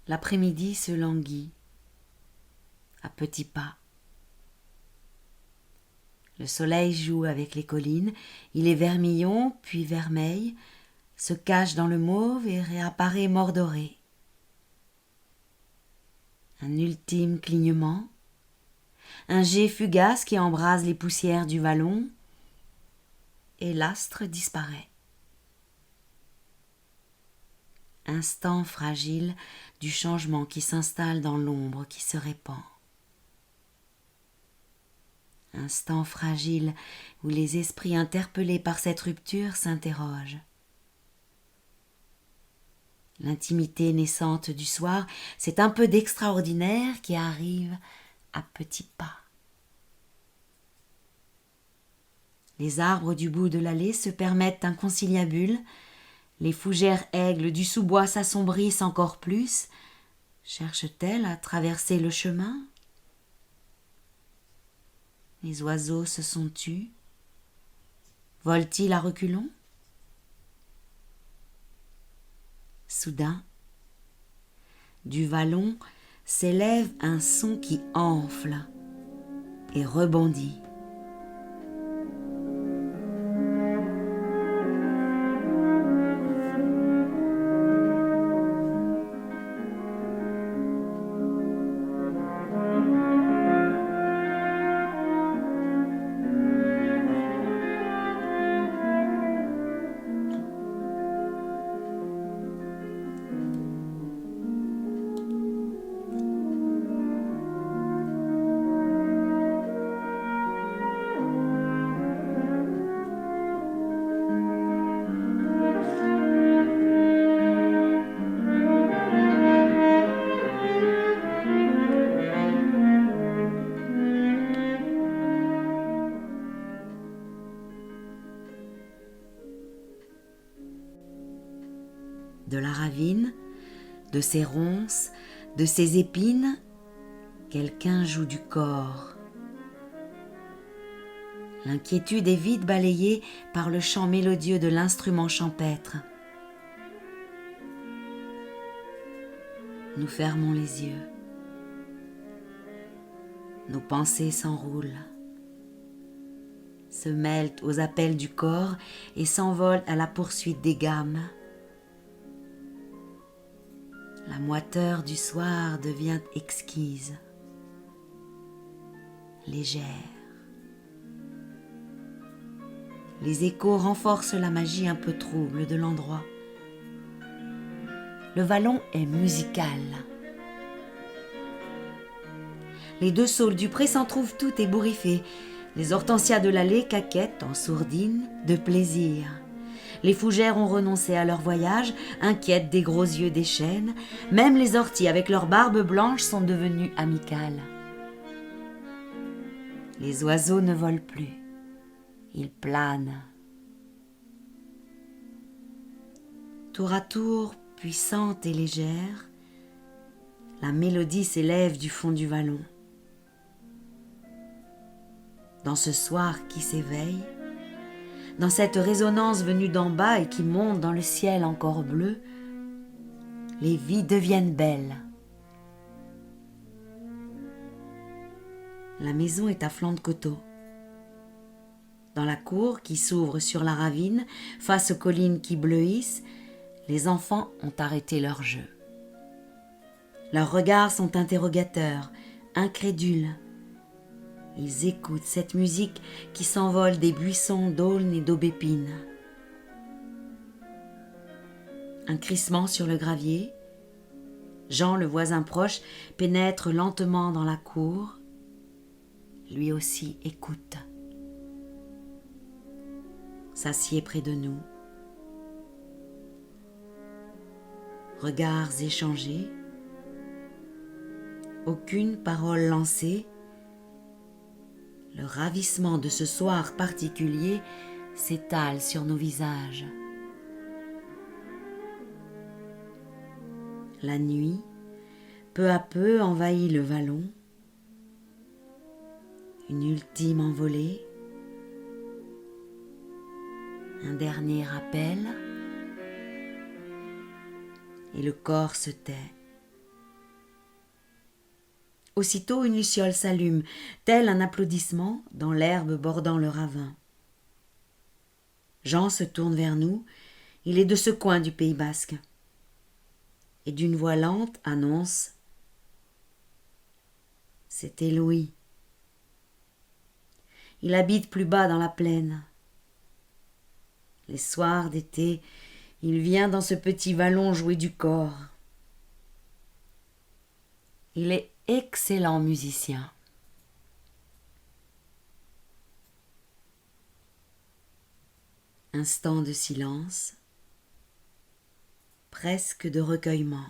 L'après-midi se languit, à petits pas. Le soleil joue avec les collines, il est vermillon, puis vermeil, se cache dans le mauve et réapparaît mordoré. Un ultime clignement, un jet fugace qui embrase les poussières du vallon, et l'astre disparaît. Instant fragile du changement qui s'installe dans l'ombre qui se répand. Instant fragile où les esprits interpellés par cette rupture s'interrogent. L'intimité naissante du soir, c'est un peu d'extraordinaire qui arrive à petits pas. Les arbres du bout de l'allée se permettent un conciliabule, les fougères aigles du sous-bois s'assombrissent encore plus. Cherchent-elles à traverser le chemin? Les oiseaux se sont tus. Volent-ils à reculons? Soudain, du vallon s'élève un son qui enfle et rebondit. De la ravine, de ses ronces, de ses épines, quelqu'un joue du cor. L'inquiétude est vite balayée par le chant mélodieux de l'instrument champêtre. Nous fermons les yeux. Nos pensées s'enroulent, se mêlent aux appels du corps et s'envolent à la poursuite des gammes. La moiteur du soir devient exquise, légère. Les échos renforcent la magie un peu trouble de l'endroit. Le vallon est musical. Les deux saules du pré s'en trouvent toutes ébouriffées. Les hortensias de l'allée caquettent en sourdine de plaisir. Les fougères ont renoncé à leur voyage, inquiètes des gros yeux des chênes. Même les orties avec leurs barbes blanches sont devenues amicales. Les oiseaux ne volent plus, ils planent. Tour à tour, puissante et légère, la mélodie s'élève du fond du vallon. Dans ce soir qui s'éveille, dans cette résonance venue d'en bas et qui monte dans le ciel encore bleu, les vies deviennent belles. La maison est à flanc de coteau. Dans la cour qui s'ouvre sur la ravine, face aux collines qui bleuissent, les enfants ont arrêté leur jeu. Leurs regards sont interrogateurs, incrédules. Ils écoutent cette musique qui s'envole des buissons d'aulnes et d'aubépines. Un crissement sur le gravier. Jean, le voisin proche, pénètre lentement dans la cour. Lui aussi écoute. S'assied près de nous. Regards échangés. Aucune parole lancée. Le ravissement de ce soir particulier s'étale sur nos visages. La nuit, peu à peu, envahit le vallon. Une ultime envolée. Un dernier appel. Et le corps se tait. Aussitôt une luciole s'allume, tel un applaudissement dans l'herbe bordant le ravin. Jean se tourne vers nous, il est de ce coin du Pays basque. Et d'une voix lente annonce « C'était Louis ». Il habite plus bas dans la plaine. Les soirs d'été, il vient dans ce petit vallon jouer du cor. Il est excellent musicien. Instant de silence, presque de recueillement.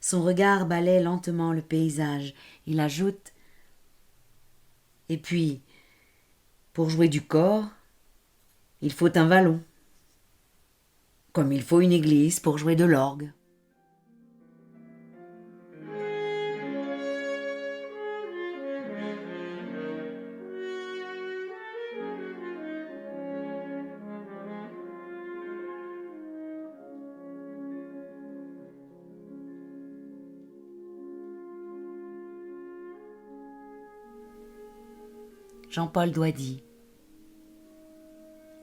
Son regard balaie lentement le paysage. Il ajoute « Et puis, pour jouer du cor, il faut un vallon, comme il faut une église pour jouer de l'orgue. » Jean-Paul Douady.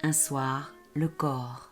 Un soir, le cor.